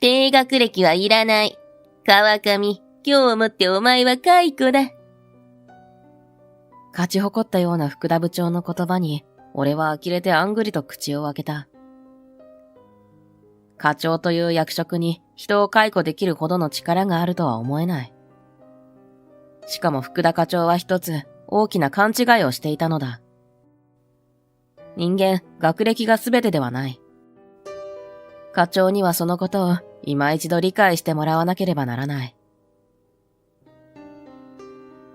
低学歴はいらない。川上、今日をもってお前は解雇だ。勝ち誇ったような福田部長の言葉に、俺は呆れてあんぐりと口を開けた。課長という役職に人を解雇できるほどの力があるとは思えない。しかも福田課長は一つ大きな勘違いをしていたのだ。人間、学歴が全てではない。課長にはそのことを今一度理解してもらわなければならない。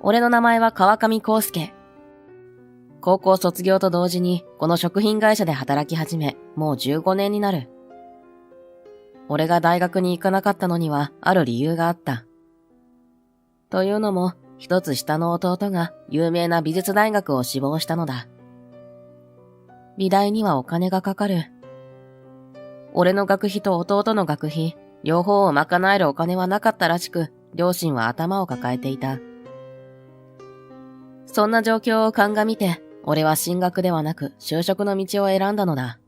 俺の名前は川上康介。高校卒業と同時にこの食品会社で働き始め、もう15年になる。俺が大学に行かなかったのにはある理由があった。というのも、一つ下の弟が有名な美術大学を志望したのだ。美大にはお金がかかる。俺の学費と弟の学費、両方を賄えるお金はなかったらしく、両親は頭を抱えていた。そんな状況を鑑みて、俺は進学ではなく就職の道を選んだのだ。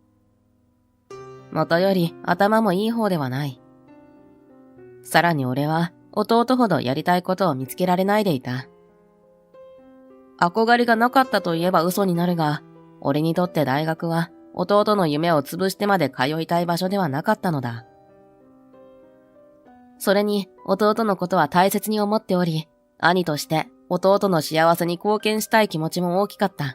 もとより頭もいい方ではない。さらに俺は弟ほどやりたいことを見つけられないでいた。憧れがなかったといえば嘘になるが、俺にとって大学は弟の夢を潰してまで通いたい場所ではなかったのだ。それに弟のことは大切に思っており、兄として弟の幸せに貢献したい気持ちも大きかった。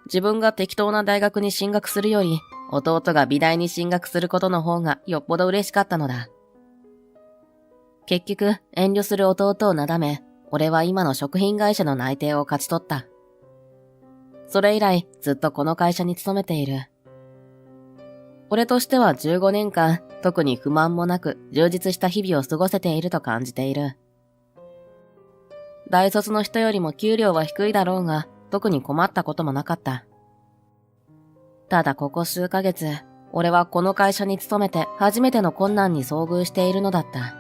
自分が適当な大学に進学するより、弟が美大に進学することの方がよっぽど嬉しかったのだ。結局、遠慮する弟をなだめ、俺は今の食品会社の内定を勝ち取った。それ以来、ずっとこの会社に勤めている。俺としては15年間、特に不満もなく充実した日々を過ごせていると感じている。大卒の人よりも給料は低いだろうが、特に困ったこともなかった。ただここ数ヶ月、俺はこの会社に勤めて初めての困難に遭遇しているのだった。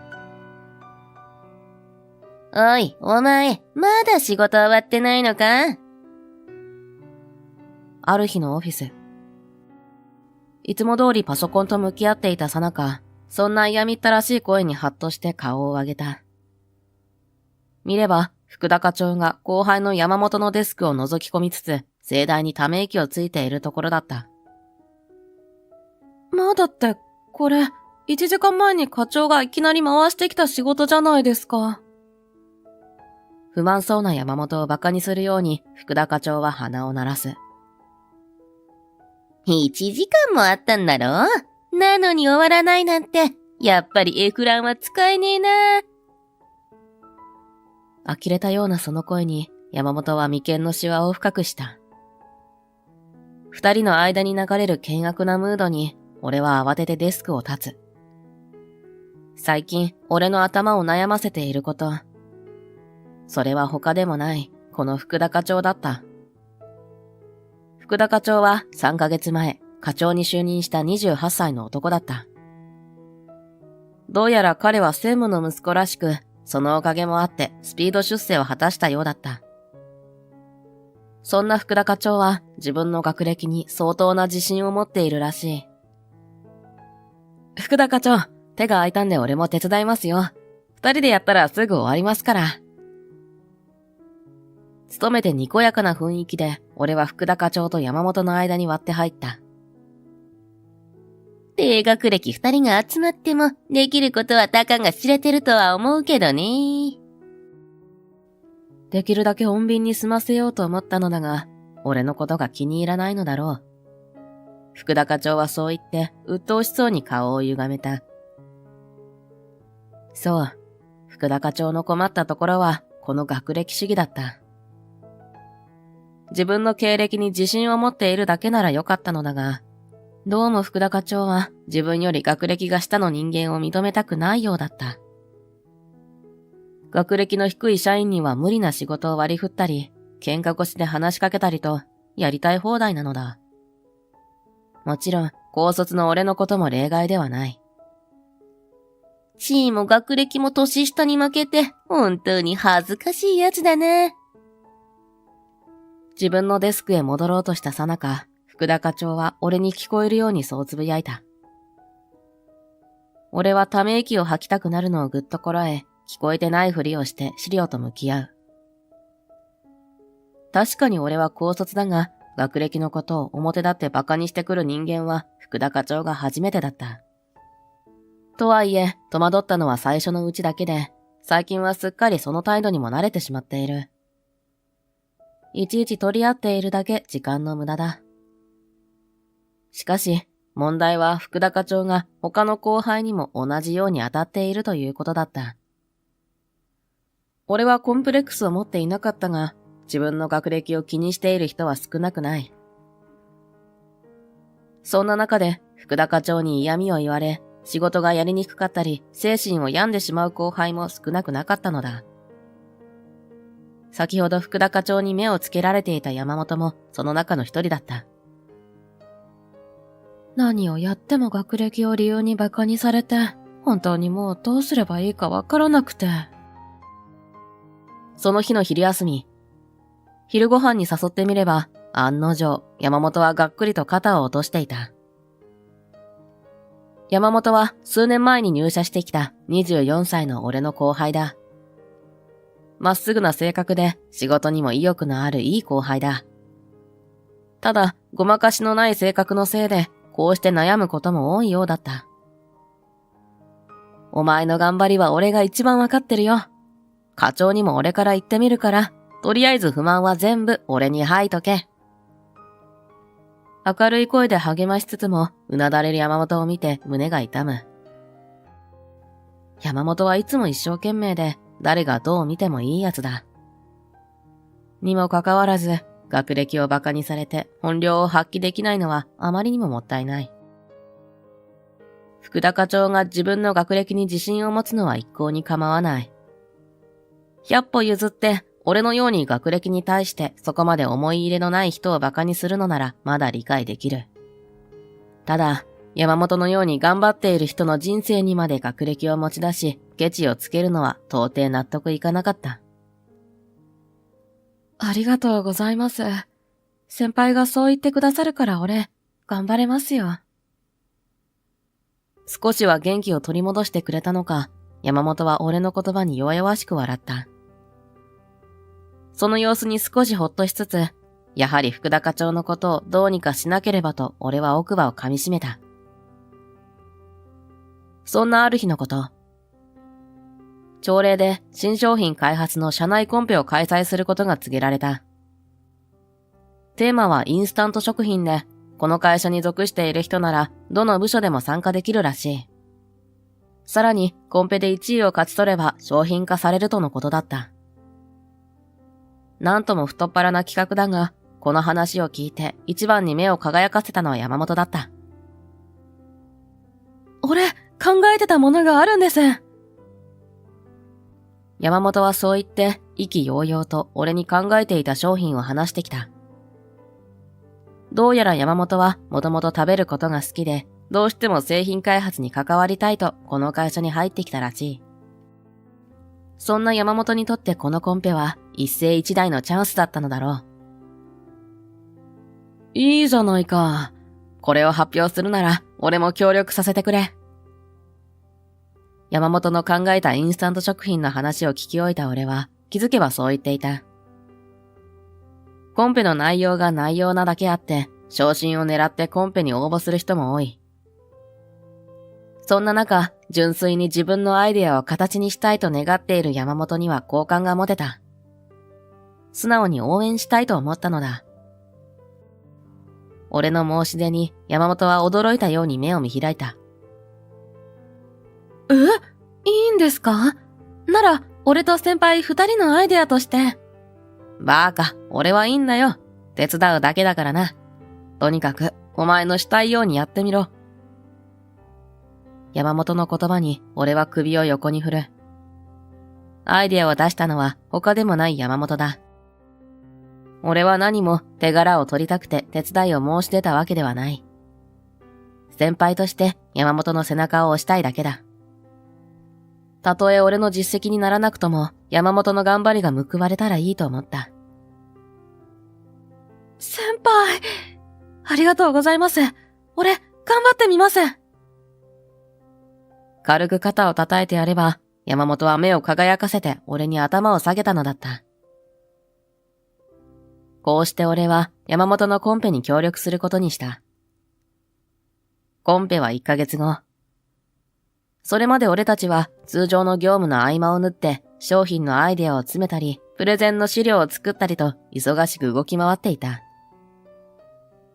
おい、お前、まだ仕事終わってないのか？ある日のオフィス。いつも通りパソコンと向き合っていたさなか、そんな嫌みったらしい声にハッとして顔を上げた。見れば、福田課長が後輩の山本のデスクを覗き込みつつ、盛大にため息をついているところだった。まだって、これ、1時間前に課長がいきなり回してきた仕事じゃないですか。不満そうな山本を馬鹿にするように、福田課長は鼻を鳴らす。1時間もあったんだろ？なのに終わらないなんて、やっぱりエフランは使えねえな。呆れたようなその声に、山本は眉間のシワを深くした。二人の間に流れる険悪なムードに、俺は慌ててデスクを立つ。最近、俺の頭を悩ませていること。それは他でもない、この福田課長だった。福田課長は3ヶ月前、課長に就任した28歳の男だった。どうやら彼は専務の息子らしく、そのおかげもあってスピード出世を果たしたようだった。そんな福田課長は自分の学歴に相当な自信を持っているらしい。福田課長、手が空いたんで俺も手伝いますよ。二人でやったらすぐ終わりますから。勤めてにこやかな雰囲気で、俺は福田課長と山本の間に割って入った。低学歴2人が集まっても、できることはたかが知れてるとは思うけどね。できるだけ穏便に済ませようと思ったのだが、俺のことが気に入らないのだろう。福田課長はそう言って、鬱陶しそうに顔を歪めた。そう、福田課長の困ったところは、この学歴主義だった。自分の経歴に自信を持っているだけならよかったのだが、どうも福田課長は自分より学歴が下の人間を認めたくないようだった。学歴の低い社員には無理な仕事を割り振ったり、喧嘩腰で話しかけたりと、やりたい放題なのだ。もちろん、高卒の俺のことも例外ではない。地位も学歴も年下に負けて、本当に恥ずかしいやつだな。自分のデスクへ戻ろうとしたさなか、福田課長は俺に聞こえるようにそうつぶやいた。俺はため息を吐きたくなるのをぐっとこらえ、聞こえてないふりをして資料と向き合う。確かに俺は高卒だが、学歴のことを表立って馬鹿にしてくる人間は福田課長が初めてだった。とはいえ、戸惑ったのは最初のうちだけで、最近はすっかりその態度にも慣れてしまっている。いちいち取り合っているだけ時間の無駄だ。しかし、問題は福田課長が他の後輩にも同じように当たっているということだった。俺はコンプレックスを持っていなかったが、自分の学歴を気にしている人は少なくない。そんな中で福田課長に嫌味を言われ、仕事がやりにくかったり、精神を病んでしまう後輩も少なくなかったのだ。先ほど福田課長に目をつけられていた山本もその中の一人だった。何をやっても学歴を理由に馬鹿にされて、本当にもうどうすればいいかわからなくて。その日の昼休み、昼ご飯に誘ってみれば、案の定、山本はがっくりと肩を落としていた。山本は数年前に入社してきた24歳の俺の後輩だ。まっすぐな性格で仕事にも意欲のあるいい後輩だ。ただ、ごまかしのない性格のせいで、こうして悩むことも多いようだった。お前の頑張りは俺が一番わかってるよ。課長にも俺から言ってみるから、とりあえず不満は全部俺に吐いとけ。明るい声で励ましつつも、うなだれる山本を見て胸が痛む。山本はいつも一生懸命で、誰がどう見てもいいやつだ。にもかかわらず、学歴を馬鹿にされて本領を発揮できないのはあまりにももったいない。福田課長が自分の学歴に自信を持つのは一向に構わない。100歩譲って、俺のように学歴に対してそこまで思い入れのない人を馬鹿にするのならまだ理解できる。ただ、山本のように頑張っている人の人生にまで学歴を持ち出し、ケチをつけるのは到底納得いかなかった。ありがとうございます。先輩がそう言ってくださるから俺、頑張れますよ。少しは元気を取り戻してくれたのか、山本は俺の言葉に弱々しく笑った。その様子に少しほっとしつつ、やはり福田課長のことをどうにかしなければと俺は奥歯を噛み締めた。そんなある日のこと。朝礼で新商品開発の社内コンペを開催することが告げられた。テーマはインスタント食品で、この会社に属している人ならどの部署でも参加できるらしい。さらにコンペで1位を勝ち取れば商品化されるとのことだった。なんとも太っ腹な企画だが、この話を聞いて一番に目を輝かせたのは山本だった。俺、考えてたものがあるんです。山本はそう言って意気揚々と俺に考えていた商品を話してきた。どうやら山本はもともと食べることが好きで、どうしても製品開発に関わりたいとこの会社に入ってきたらしい。そんな山本にとってこのコンペは一世一代のチャンスだったのだろう。いいじゃないか。これを発表するなら俺も協力させてくれ。山本の考えたインスタント食品の話を聞き終えた俺は気づけばそう言っていた。コンペの内容が内容なだけあって、昇進を狙ってコンペに応募する人も多い。そんな中、純粋に自分のアイデアを形にしたいと願っている山本には好感が持てた。素直に応援したいと思ったのだ。俺の申し出に山本は驚いたように目を見開いた。いいんですか？なら、俺と先輩二人のアイデアとして。バーカ、俺はいいんだよ。手伝うだけだからな。とにかく、お前のしたいようにやってみろ。山本の言葉に俺は首を横に振る。アイデアを出したのは他でもない山本だ。俺は何も手柄を取りたくて手伝いを申し出たわけではない。先輩として山本の背中を押したいだけだ。たとえ俺の実績にならなくとも山本の頑張りが報われたらいいと思った。先輩、ありがとうございます。俺、頑張ってみます。軽く肩を叩いてやれば、山本は目を輝かせて俺に頭を下げたのだった。こうして俺は山本のコンペに協力することにした。コンペは1ヶ月後。それまで俺たちは通常の業務の合間を縫って商品のアイデアを詰めたり、プレゼンの資料を作ったりと忙しく動き回っていた。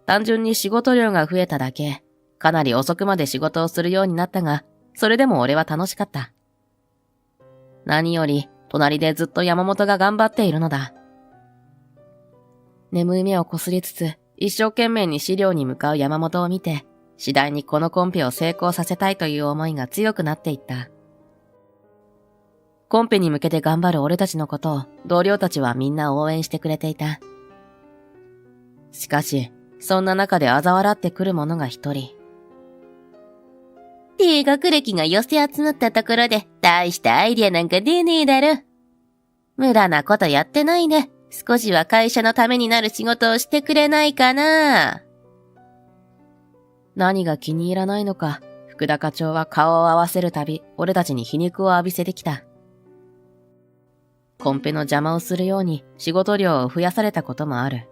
単純に仕事量が増えただけ、かなり遅くまで仕事をするようになったが、それでも俺は楽しかった。何より、隣でずっと山本が頑張っているのだ。眠い目をこすりつつ、一生懸命に資料に向かう山本を見て、次第にこのコンペを成功させたいという思いが強くなっていった。コンペに向けて頑張る俺たちのことを同僚たちはみんな応援してくれていた。しかし、そんな中で嘲笑ってくる者が一人。低学歴が寄せ集まったところで大したアイディアなんか出ねえだろ。無駄なことやってないで、少しは会社のためになる仕事をしてくれないかな。何が気に入らないのか、福田課長は顔を合わせるたび、俺たちに皮肉を浴びせてきた。コンペの邪魔をするように仕事量を増やされたこともある。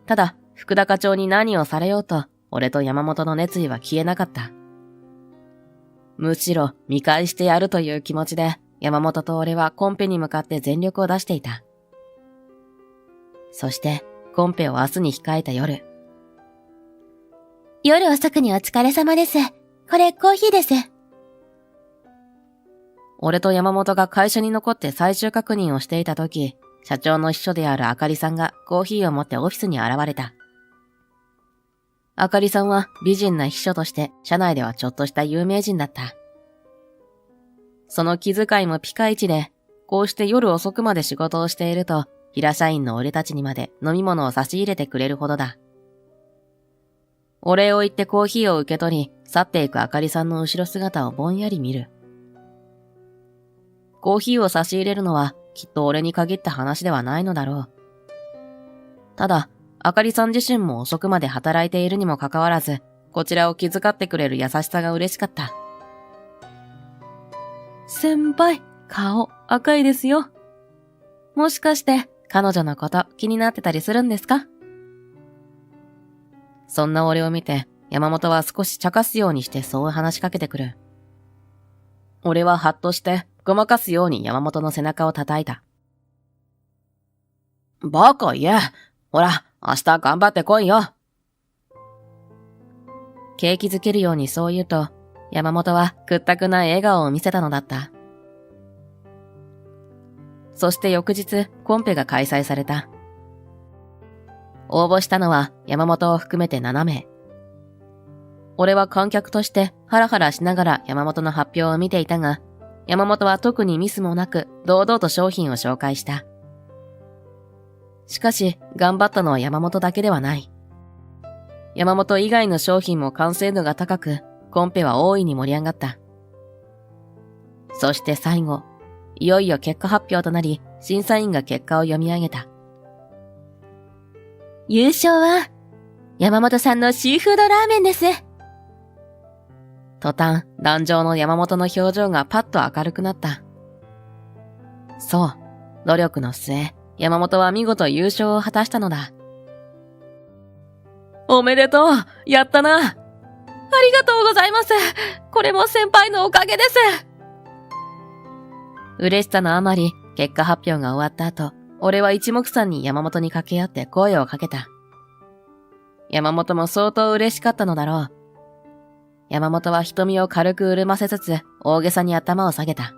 ただ、福田課長に何をされようと、俺と山本の熱意は消えなかった。むしろ見返してやるという気持ちで、山本と俺はコンペに向かって全力を出していた。そして、コンペを明日に控えた夜。夜遅くにお疲れ様です。これコーヒーです。俺と山本が会社に残って最終確認をしていた時、社長の秘書であるあかりさんがコーヒーを持ってオフィスに現れた。あかりさんは美人な秘書として社内ではちょっとした有名人だった。その気遣いもピカイチで、こうして夜遅くまで仕事をしていると、平社員の俺たちにまで飲み物を差し入れてくれるほどだ。お礼を言ってコーヒーを受け取り、去っていくあかりさんの後ろ姿をぼんやり見る。コーヒーを差し入れるのはきっと俺に限った話ではないのだろう。ただ、あかりさん自身も遅くまで働いているにもかかわらず、こちらを気遣ってくれる優しさが嬉しかった。先輩、顔赤いですよ。もしかして彼女のこと気になってたりするんですか？そんな俺を見て山本は少し茶化すようにしてそう話しかけてくる。俺はハッとしてごまかすように山本の背中を叩いた。バカ言え。ほら、明日頑張ってこいよ。景気づけるようにそう言うと、山本は屈託ない笑顔を見せたのだった。そして翌日、コンペが開催された。応募したのは山本を含めて7名。俺は観客としてハラハラしながら山本の発表を見ていたが、山本は特にミスもなく堂々と商品を紹介した。しかし、頑張ったのは山本だけではない。山本以外の商品も完成度が高く、コンペは大いに盛り上がった。そして最後、いよいよ結果発表となり、審査員が結果を読み上げた。優勝は、山本さんのシーフードラーメンです。途端、壇上の山本の表情がパッと明るくなった。そう、努力の末、山本は見事優勝を果たしたのだ。おめでとう、やったな。ありがとうございます。これも先輩のおかげです。嬉しさのあまり、結果発表が終わった後、俺は一目散に山本に掛け合って声をかけた。山本も相当嬉しかったのだろう。山本は瞳を軽く潤ませつつ、大げさに頭を下げた。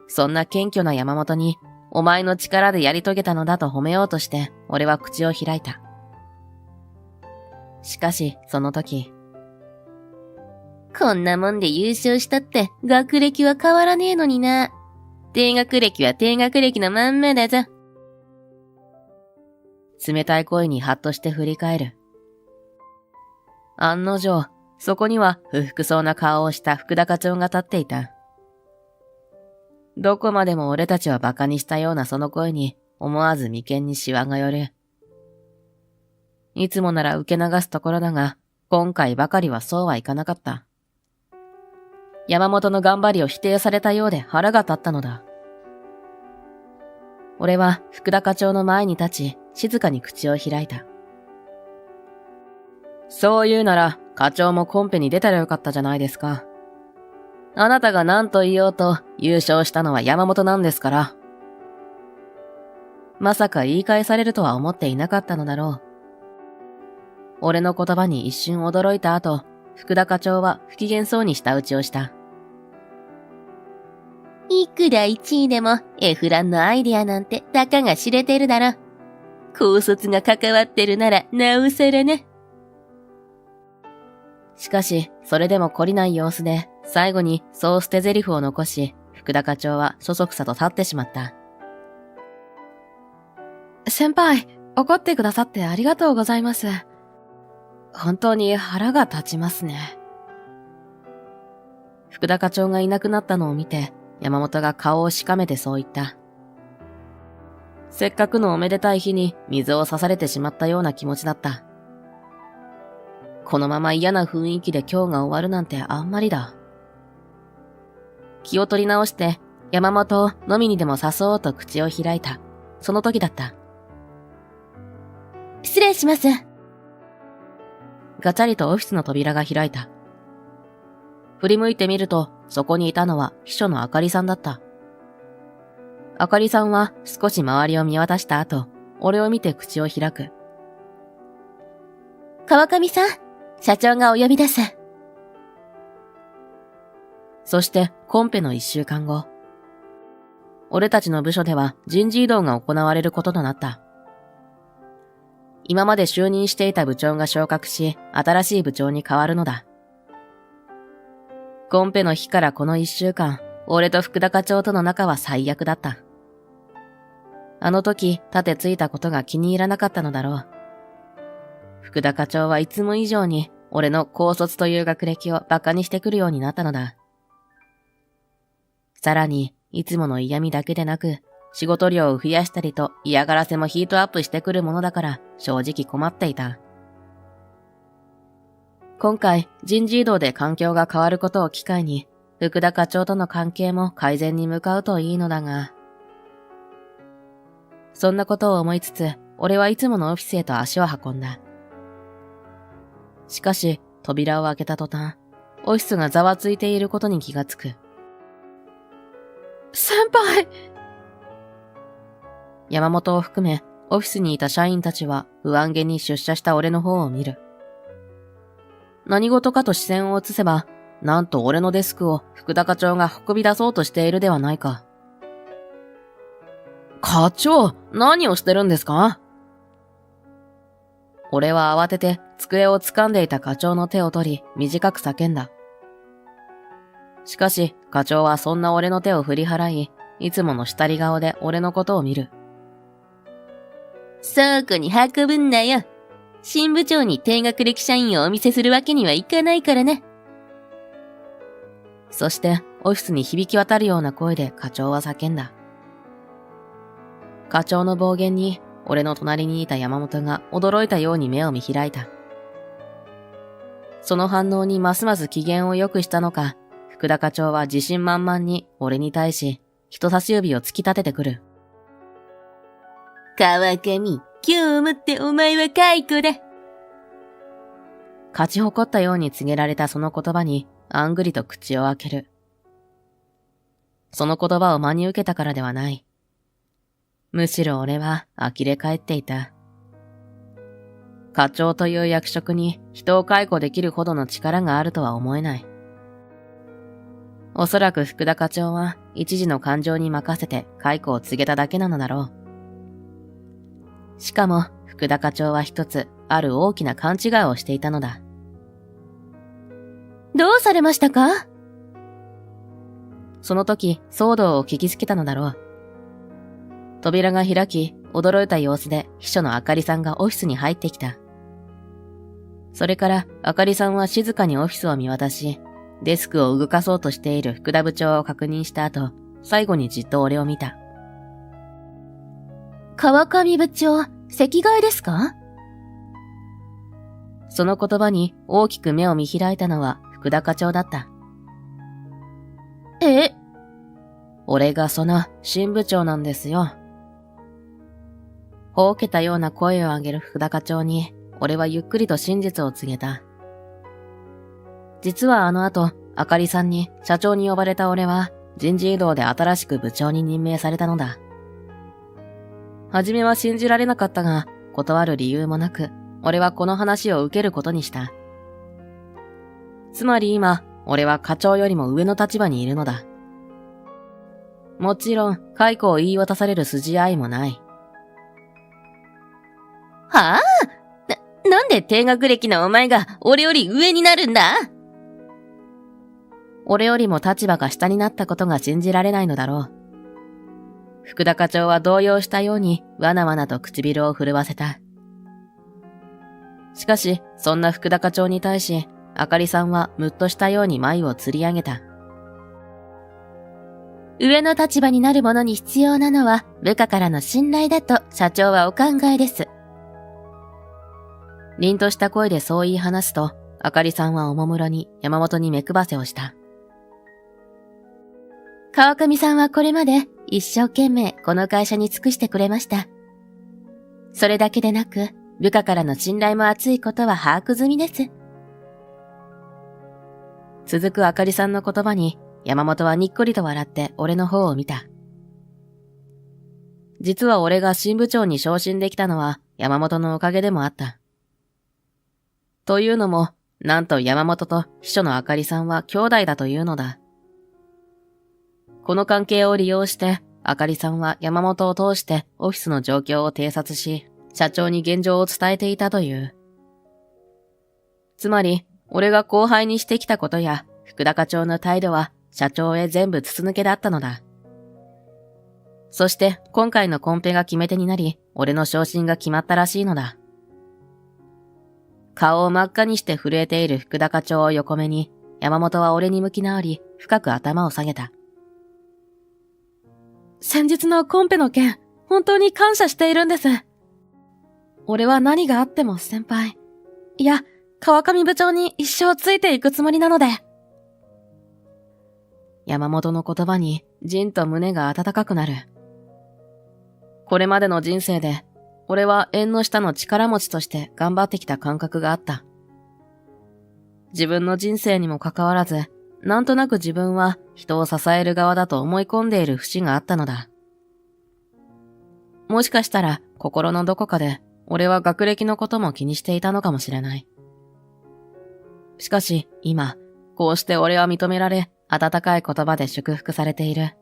そんな謙虚な山本に、お前の力でやり遂げたのだと褒めようとして、俺は口を開いた。しかし、その時、こんなもんで優勝したって学歴は変わらねえのにな。低学歴は低学歴のまんまだぞ。冷たい声にハッとして振り返る。案の定、そこには不服そうな顔をした福田課長が立っていた。どこまでも俺たちを馬鹿にしたようなその声に思わず眉間にシワが寄る。いつもなら受け流すところだが、今回ばかりはそうはいかなかった。山本の頑張りを否定されたようで腹が立ったのだ。俺は福田課長の前に立ち、静かに口を開いた。そう言うなら、課長もコンペに出たらよかったじゃないですか。あなたが何と言おうと優勝したのは山本なんですから。まさか言い返されるとは思っていなかったのだろう。俺の言葉に一瞬驚いた後、福田課長は不機嫌そうに舌打ちをした。いくら1位でもエフランのアイデアなんてたかが知れてるだろ。高卒が関わってるならなおさらね。しかし、それでも懲りない様子で、最後にそう捨て台詞を残し、福田課長はそそくさと立ってしまった。先輩、怒ってくださってありがとうございます。本当に腹が立ちますね。福田課長がいなくなったのを見て、山本が顔をしかめてそう言った。せっかくのおめでたい日に水を差されてしまったような気持ちだった。このまま嫌な雰囲気で今日が終わるなんてあんまりだ。気を取り直して山本を飲みにでも誘おうと口を開いた。その時だった。失礼します。ガチャリとオフィスの扉が開いた。振り向いてみると、そこにいたのは秘書のあかりさんだった。あかりさんは少し周りを見渡した後、俺を見て口を開く。川上さん、社長がお呼びです。そしてコンペの1週間後。俺たちの部署では人事異動が行われることとなった。今まで就任していた部長が昇格し、新しい部長に変わるのだ。コンペの日からこの1週間、俺と福田課長との仲は最悪だった。あの時、立てついたことが気に入らなかったのだろう。福田課長はいつも以上に俺の高卒という学歴を馬鹿にしてくるようになったのだ。さらに、いつもの嫌味だけでなく、仕事量を増やしたりと嫌がらせもヒートアップしてくるものだから正直困っていた。今回人事異動で環境が変わることを機会に福田課長との関係も改善に向かうといいのだが、そんなことを思いつつ俺はいつものオフィスへと足を運んだ。しかし扉を開けた途端、オフィスがざわついていることに気がつく。先輩！山本を含め、オフィスにいた社員たちは不安げに出社した俺の方を見る。何事かと視線を移せば、なんと俺のデスクを福田課長が運び出そうとしているではないか。課長、何をしてるんですか？俺は慌てて机を掴んでいた課長の手を取り、短く叫んだ。しかし、課長はそんな俺の手を振り払い、いつもの下り顔で俺のことを見る。倉庫に運ぶんなよ。新部長に低学歴社員をお見せするわけにはいかないからね。そして、オフィスに響き渡るような声で課長は叫んだ。課長の暴言に、俺の隣にいた山本が驚いたように目を見開いた。その反応にますます機嫌を良くしたのか、福田課長は自信満々に俺に対し、人差し指を突き立ててくる。川上、今日をもってお前は解雇だ。勝ち誇ったように告げられたその言葉に、あんぐりと口を開ける。その言葉を真に受けたからではない。むしろ俺は呆れ返っていた。課長という役職に人を解雇できるほどの力があるとは思えない。おそらく福田課長は一時の感情に任せて解雇を告げただけなのだろう。しかも福田課長は一つある大きな勘違いをしていたのだ。どうされましたか？その時騒動を聞きつけたのだろう。扉が開き、驚いた様子で秘書のあかりさんがオフィスに入ってきた。それからあかりさんは静かにオフィスを見渡し、デスクを動かそうとしている福田部長を確認した後、最後にじっと俺を見た。川上部長、席替えですか？その言葉に大きく目を見開いたのは福田課長だった。え、俺がその新部長なんですよ。ほうけたような声を上げる福田課長に、俺はゆっくりと真実を告げた。実はあの後、あかりさんに社長に呼ばれた俺は、人事異動で新しく部長に任命されたのだ。はじめは信じられなかったが、断る理由もなく、俺はこの話を受けることにした。つまり今、俺は課長よりも上の立場にいるのだ。もちろん、解雇を言い渡される筋合いもない。はあ？なんで低学歴のお前が俺より上になるんだ？俺よりも立場が下になったことが信じられないのだろう。福田課長は動揺したようにわなわなと唇を震わせた。しかし、そんな福田課長に対し、あかりさんはむっとしたように眉をつり上げた。上の立場になる者に必要なのは部下からの信頼だと社長はお考えです。凛とした声でそう言い話すと、あかりさんはおもむろに山本に目配せをした。川上さんはこれまで一生懸命この会社に尽くしてくれました。それだけでなく、部下からの信頼も厚いことは把握済みです。続くあかりさんの言葉に、山本はにっこりと笑って俺の方を見た。実は俺が新部長に昇進できたのは山本のおかげでもあった。というのも、なんと山本と秘書のあかりさんは兄弟だというのだ。この関係を利用して、あかりさんは山本を通してオフィスの状況を偵察し、社長に現状を伝えていたという。つまり、俺が後輩にしてきたことや、福田課長の態度は社長へ全部筒抜けだったのだ。そして今回のコンペが決め手になり、俺の昇進が決まったらしいのだ。顔を真っ赤にして震えている福田課長を横目に、山本は俺に向き直り、深く頭を下げた。先日のコンペの件、本当に感謝しているんです。俺は何があっても先輩、いや、川上部長に一生ついていくつもりなので。山本の言葉に、じんと胸が温かくなる。これまでの人生で、俺は縁の下の力持ちとして頑張ってきた感覚があった。自分の人生にもかかわらず、なんとなく自分は人を支える側だと思い込んでいる節があったのだ。もしかしたら心のどこかで俺は学歴のことも気にしていたのかもしれない。しかし今、こうして俺は認められ、温かい言葉で祝福されている。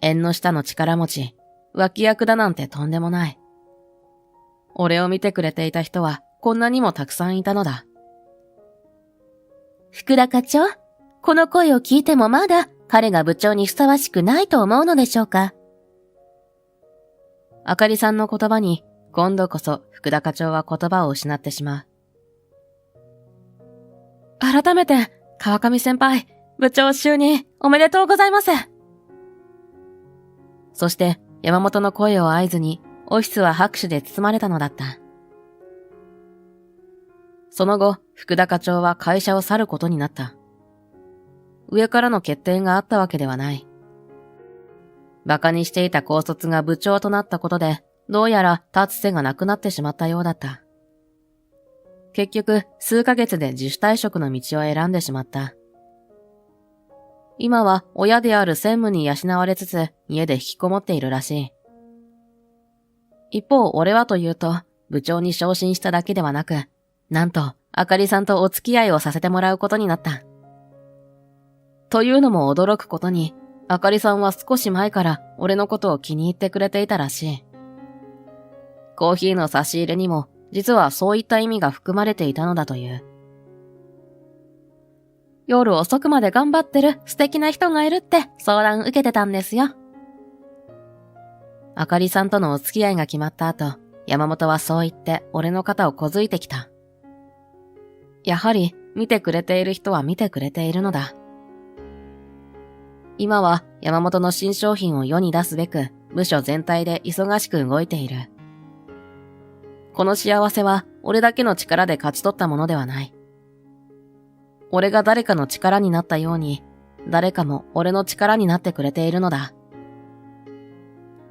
縁の下の力持ち、脇役だなんてとんでもない。俺を見てくれていた人はこんなにもたくさんいたのだ。福田課長、この声を聞いてもまだ彼が部長にふさわしくないと思うのでしょうか？あかりさんの言葉に、今度こそ福田課長は言葉を失ってしまう。改めて、川上先輩、部長就任おめでとうございます。そして、山本の声を合図に、オフィスは拍手で包まれたのだった。その後、福田課長は会社を去ることになった。上からの決定があったわけではない。馬鹿にしていた高卒が部長となったことで、どうやら立つ瀬がなくなってしまったようだった。結局、数ヶ月で自主退職の道を選んでしまった。今は親である専務に養われつつ、家で引きこもっているらしい。一方、俺はというと、部長に昇進しただけではなく、なんと、あかりさんとお付き合いをさせてもらうことになった。というのも驚くことに、あかりさんは少し前から俺のことを気に入ってくれていたらしい。コーヒーの差し入れにも、実はそういった意味が含まれていたのだという。夜遅くまで頑張ってる素敵な人がいるって相談受けてたんですよ。あかりさんとのお付き合いが決まった後、山本はそう言って俺の肩をこづいてきた。やはり見てくれている人は見てくれているのだ。今は山本の新商品を世に出すべく部署全体で忙しく動いている。この幸せは俺だけの力で勝ち取ったものではない。俺が誰かの力になったように、誰かも俺の力になってくれているのだ。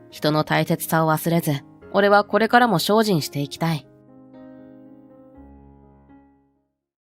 人の大切さを忘れず、俺はこれからも精進していきたい。